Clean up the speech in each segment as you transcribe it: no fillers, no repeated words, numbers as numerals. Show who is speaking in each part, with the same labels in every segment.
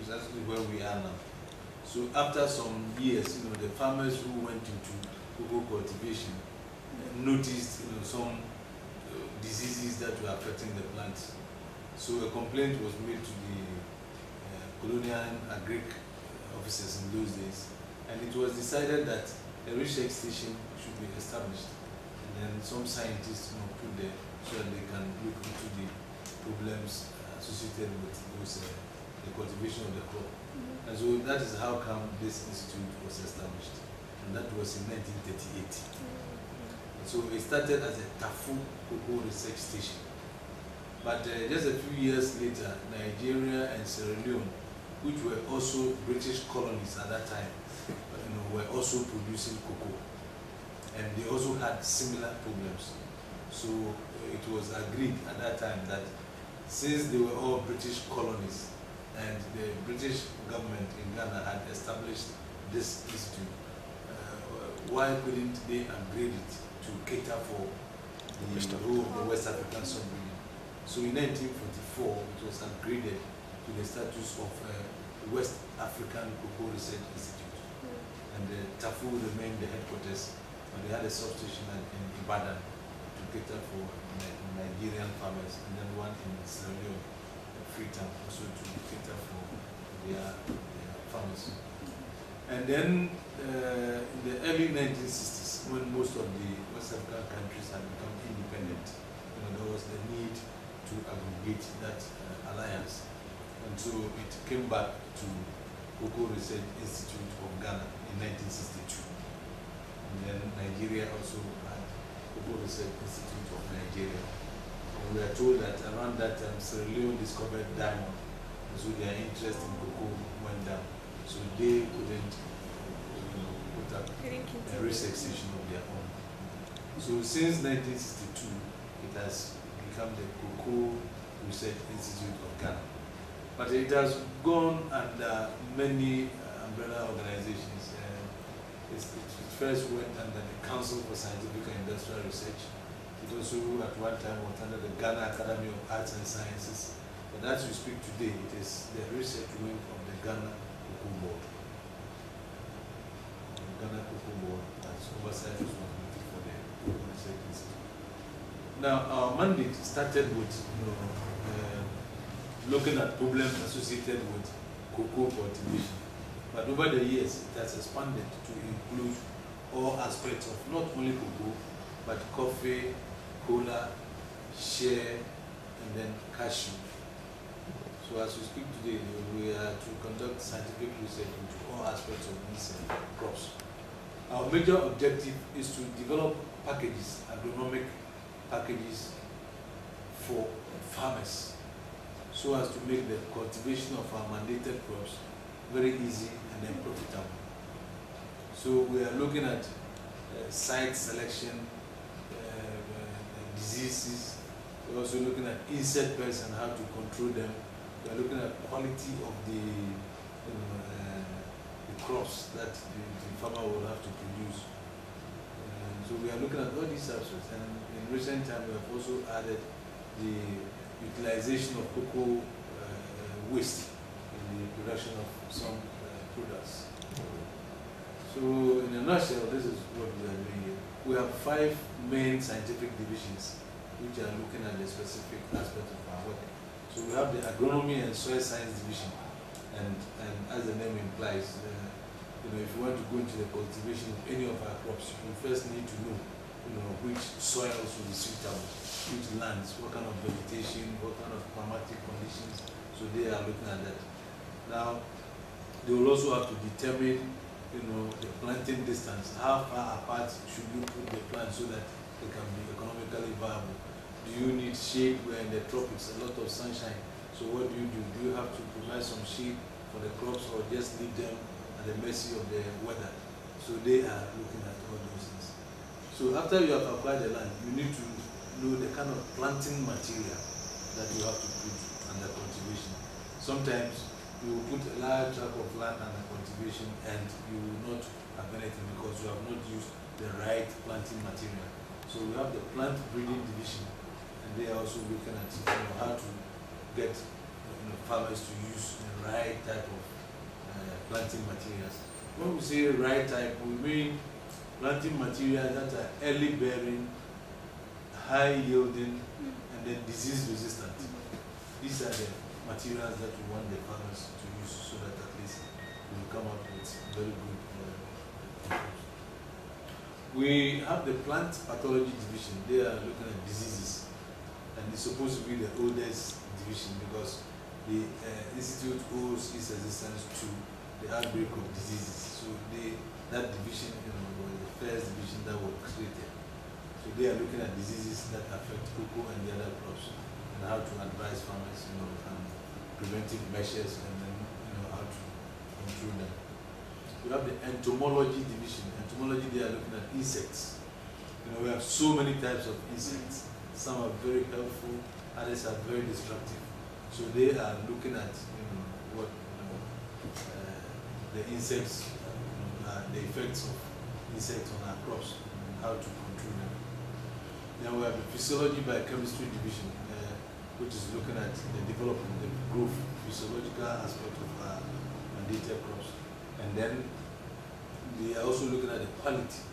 Speaker 1: precisely where we are now. So after some years, the farmers who went into cocoa cultivation noticed, some diseases that were affecting the plants. So a complaint was made to the colonial agric officers in those days, and it was decided that a research station should be established, and then some scientists put there so that they can look into the problems associated with those, the cultivation of the crop. And so that is how come this institute was established, and that was in 1938. So it started as a Tafu Cocoa Research Station. But just a few years later, Nigeria and Sierra Leone, which were also British colonies at that time, were also producing cocoa, and they also had similar problems. So it was agreed at that time that since they were all British colonies, and the British government in Ghana had established this institute, why couldn't they upgrade it to cater for the role of the West African sub-region? So in 1944, it was upgraded to the status of West African Cocoa Research Institute. And Tafu remained the headquarters, but they had a substation in Ibadan to cater for Nigerian farmers, and then one in Sierra Leone, Freetown, also to cater for their farmers. And then in the early 1960s, when most of the West African countries had become independent, there was the need to aggregate that alliance. And so it came back to Cocoa Research Institute of Ghana in 1962. And then Nigeria also had Cocoa Research Institute of Nigeria. And we are told that around that time, Sierra Leone discovered diamond, and so their interest in cocoa went down. So they couldn't put up a research station of their own. So since 1962, it has become the Cocoa Research Institute of Ghana. But it has gone under many umbrella organizations. It first went under the Council for Scientific and Industrial Research. It also at one time was under the Ghana Academy of Arts and Sciences. But as we speak today, it is the research wing of the Ghana Cocoa Board. The Ghana Cocoa Board has oversight responsibility for the research institute. Now, our mandate started with looking at problems associated with cocoa cultivation. But over the years, it has expanded to include all aspects of not only cocoa, but coffee, cola, shea, and then cashew. So as we speak today, we are to conduct scientific research into all aspects of these crops. Our major objective is to develop packages, agronomic packages for farmers, so as to make the cultivation of our mandated crops very easy and then profitable. So we are looking at site selection, diseases. We're also looking at insect pests and how to control them. We are looking at quality of the crops that the farmer will have to produce. So we are looking at all these aspects. And in recent time, we have also added the utilization of cocoa waste in the production of some products. So in a nutshell, this is what we are doing here. We have 5 main scientific divisions which are looking at the specific aspect of our work. So we have the agronomy and soil science division, and as the name implies, if you want to go into the cultivation of any of our crops, you first need to know, which soils will be suitable, which lands, what kind of vegetation, what kind of climatic conditions. So they are looking at that. Now, they will also have to determine, the planting distance. How far apart should you put the plant so that they can be economically viable? Do you need shade where in the tropics, a lot of sunshine? So what do? Do you have to provide some shade for the crops, or just leave them at the mercy of the weather? So they are looking at all those things. So after you have acquired the land, you need to know the kind of planting material that you have to put under cultivation. Sometimes you will put a large tract of land under cultivation and you will not have anything because you have not used the right planting material. So we have the plant breeding division, and they are also looking at how to get farmers to use the right type of planting materials. When we say right type, we mean planting materials that are early bearing, high yielding, and then disease resistant. These are the materials that we want the farmers to use so that at least we will come up with very good crops. We have the plant pathology division. They are looking at diseases, and it's supposed to be the oldest division because the institute owes its existence to the outbreak of diseases. So that division, was the first division that was created. So they are looking at diseases that affect cocoa and the other crops, and how to advise farmers, and preventive measures, and then how to control them. We have the entomology division. Entomology, they are looking at insects. We have so many types of insects. Some are very helpful, others are very destructive. So they are looking at what the insects, the effects of insects on our crops, and how to control them. Then we have the physiology biochemistry division, which is looking at the development, the growth, physiological aspect of our mandated crops. And then they are also looking at the quality.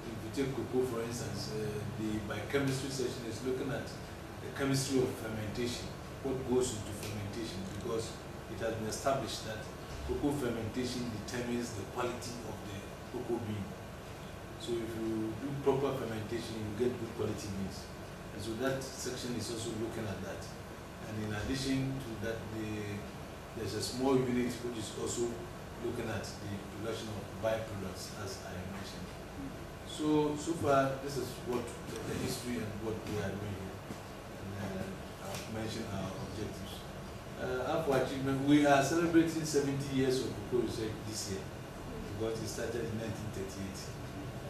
Speaker 1: If you take cocoa, for instance, the biochemistry section is looking at the chemistry of fermentation, what goes into fermentation, because it has been established that cocoa fermentation determines the quality of the cocoa bean. So if you do proper fermentation, you get good quality beans. And so that section is also looking at that. And in addition to that, there's a small unit which is also looking at the production of byproducts, as I mentioned. So far, this is what the history and what we are doing here. And I've mentioned our objectives. For achievement, we are celebrating 70 years of cocoa research this year, because it started in 1938,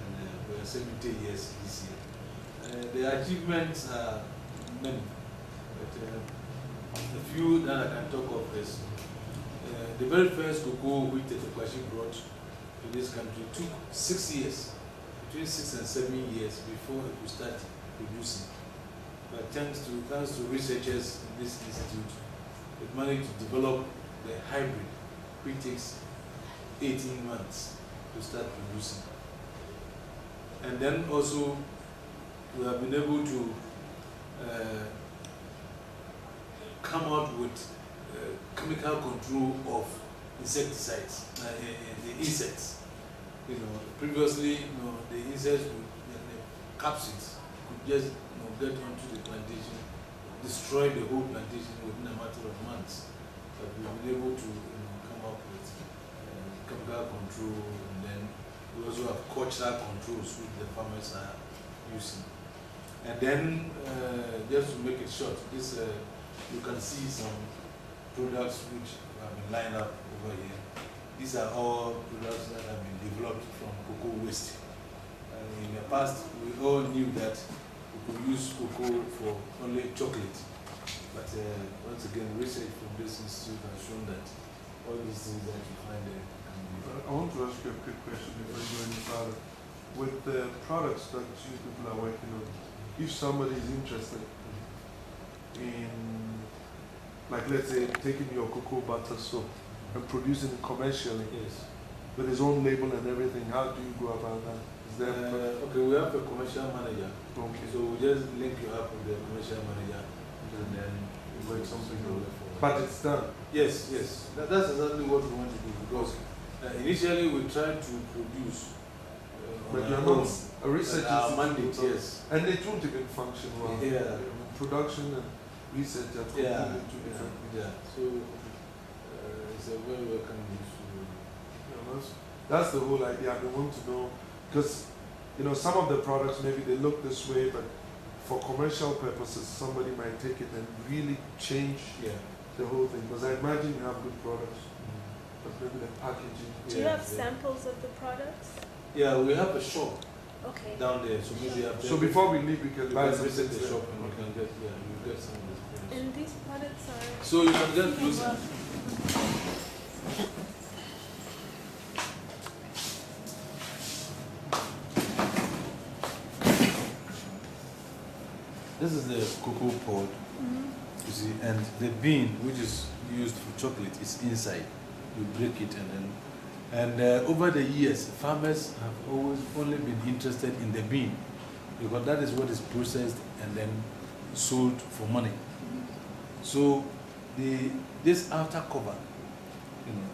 Speaker 1: and we are 70 years this year. The achievements are many, but a few that I can talk of is the very first cocoa which Tetekwashi brought to this country took 6 years, between 6 and 7 years before it could start producing. But thanks to researchers in this institute, it managed to develop the hybrid, which takes 18 months to start producing. And then also, we have been able to come out with chemical control of insecticides, the insects. Previously, the insects the capsids could just get onto the plantation, destroy the whole plantation within a matter of months. But we've been able to come up with chemical control, and then we also have cultural controls which the farmers are using. And then, just to make it short, this you can see some products which have been lined up over here. These are all products that have been developed from cocoa waste. In the past, we all knew that we could use cocoa for only chocolate. But once again, research from this institute has shown that all these things that you find there can be.
Speaker 2: I want to ask you a quick question before you go any further. With the products that you people are working on, if somebody is interested in, like let's say, taking your cocoa butter soap and producing it commercially,
Speaker 1: Yes.
Speaker 2: with his own label and everything, how do you go about that? Is there
Speaker 1: Okay, we have a commercial manager.
Speaker 2: okay.
Speaker 1: So we just link you up with the commercial manager, and then we work something over for.
Speaker 2: But it's done.
Speaker 1: Yes, yes. That's exactly what we want to do, because initially we tried to produce
Speaker 2: But
Speaker 1: on
Speaker 2: you're
Speaker 1: our
Speaker 2: not
Speaker 1: own,
Speaker 2: a research
Speaker 1: our
Speaker 2: institute,
Speaker 1: mandate,
Speaker 2: so-
Speaker 1: yes.
Speaker 2: and they don't even function well.
Speaker 1: Yeah.
Speaker 2: Production and research are completely two different things.
Speaker 1: Yeah. So it's a very welcome news.
Speaker 2: That's the whole idea. I want to know, because some of the products maybe they look this way, but for commercial purposes, somebody might take it and really change
Speaker 1: Yeah.
Speaker 2: the whole thing. Because I imagine you have good products, but maybe the packaging.
Speaker 3: Do you have samples of the products?
Speaker 1: Yeah, we have a shop
Speaker 3: Okay.
Speaker 1: down there, so maybe after.
Speaker 2: So before we leave, we can
Speaker 1: you
Speaker 2: buy
Speaker 1: can
Speaker 2: some
Speaker 1: visit
Speaker 2: things
Speaker 1: the
Speaker 2: there.
Speaker 1: shop and you can get you get some of the products.
Speaker 3: And these products are...
Speaker 1: So you can get closer. This is the cocoa pod, you see, and the bean, which is used for chocolate is inside. You break it and over the years, farmers have always only been interested in the bean because that is what is processed and then sold for money. So this outer cover,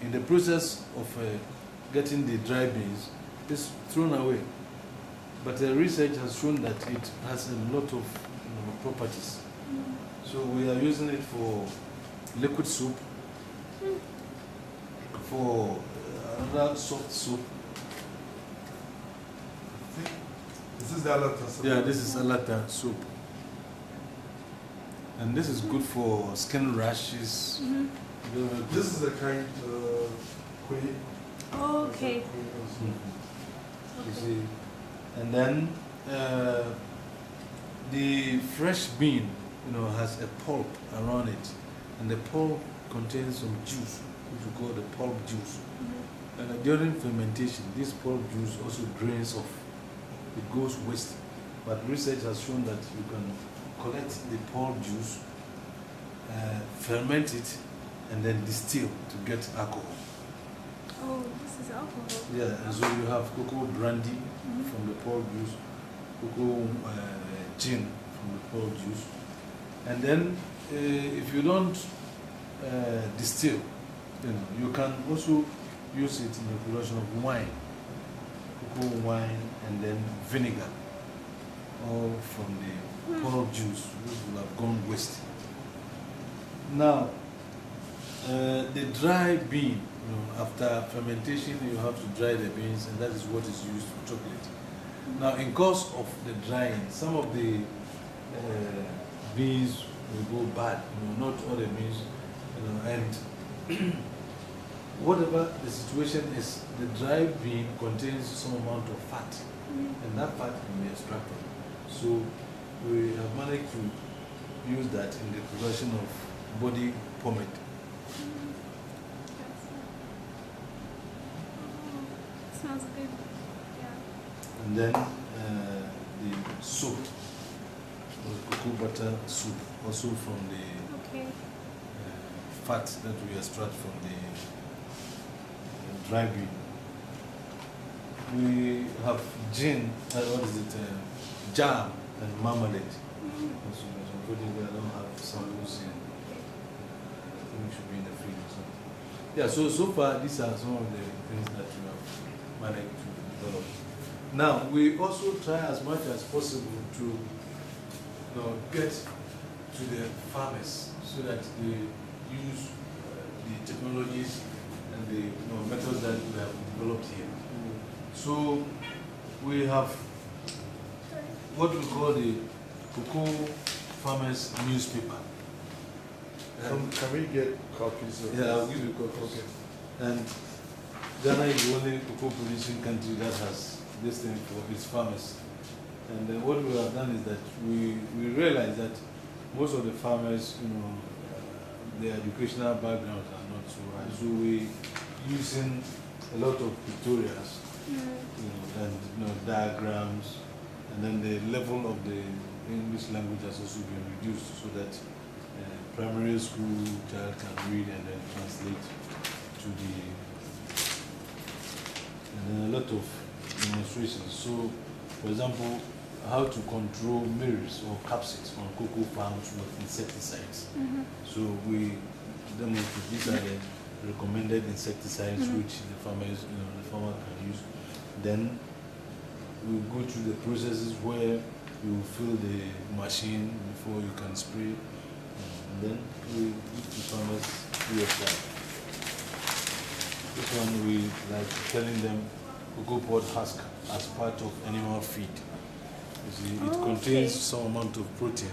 Speaker 1: in the process of getting the dry beans, is thrown away. But the research has shown that it has a lot of properties. So we are using it for liquid soup, for another soft soup.
Speaker 2: This is the alata soup.
Speaker 1: Yeah, this is alata soup. And this is good for skin rashes.
Speaker 2: This is a kind quail.
Speaker 3: Oh, okay.
Speaker 1: You
Speaker 3: Okay.
Speaker 1: see. And then the fresh bean, has a pulp around it, and the pulp contains some juice, which we call the pulp juice. And during fermentation, this pulp juice also drains off. It goes waste. But research has shown that you can collect the pulp juice, ferment it, and then distill to get alcohol.
Speaker 3: Oh, this is alcohol.
Speaker 1: Yeah, and so you have cocoa brandy from the pulp juice, cocoa gin from the pulp juice. And then if you don't distill, you can also use it in the production of wine, cocoa wine, and then vinegar, all from the pulp juice, which will have gone waste. Now, the dry bean, after fermentation, you have to dry the beans, and that is what is used for chocolate. Now, in course of the drying, some of the beans will go bad, not all the beans, and whatever the situation is, the dry bean contains some amount of fat, and that fat can be extracted. So, we have managed to use that in the production of body pomade.
Speaker 3: Smells good. Yeah.
Speaker 1: And then the soup, cocoa butter soup, also from the
Speaker 3: Okay.
Speaker 1: fat that we extract from the dry bean. We have gin, what is it, jam and marmalade. Also, unfortunately, I don't have samples in. I think it should be in the fridge or something. Yeah, so far, these are some of the things that we have managed to develop. Now, we also try as much as possible to get to the farmers so that they use the technologies and the methods that we have developed here. So, we have what we call the Cocoa Farmers Newspaper.
Speaker 2: Can we get copies of
Speaker 1: Yeah, I'll give you copies.
Speaker 2: Okay.
Speaker 1: And Ghana is the only cocoa producing country that has this thing for its farmers. And then what we have done is that we realize that most of the farmers, their educational backgrounds are not so high. So we using a lot of pictorials, and diagrams, and then the level of the English language has also been reduced so that primary school child can read and then translate to the, and then a lot of demonstrations. So, for example, how to control mirrors or capsids on cocoa farms with insecticides. So we demonstrate these are the recommended insecticides which the farmers, the farmer can use. Then we go through the processes where you fill the machine before you can spray. And then we give the farmers free of charge. This one we like telling them cocoa pod husk as part of animal feed. You see, it contains some amount of protein,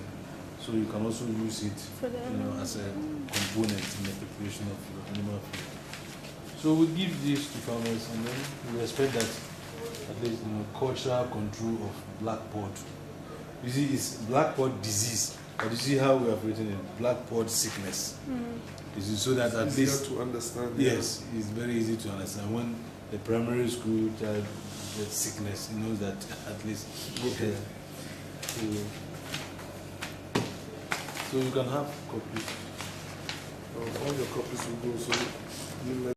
Speaker 1: so you can also use it,
Speaker 3: For the
Speaker 1: as a component in the preparation of your animal feed. So we give this to farmers, and then we expect that at least cultural control of black pod. You see, it's black pod disease. But you see how we have written it, black pod sickness. You see, so that at
Speaker 2: Easier
Speaker 1: least
Speaker 2: to understand.
Speaker 1: yes, it's very easy to understand. When the primary school child gets sickness, he knows that at least.
Speaker 2: Okay.
Speaker 1: So you can have copies.
Speaker 2: all your copies will go. So you let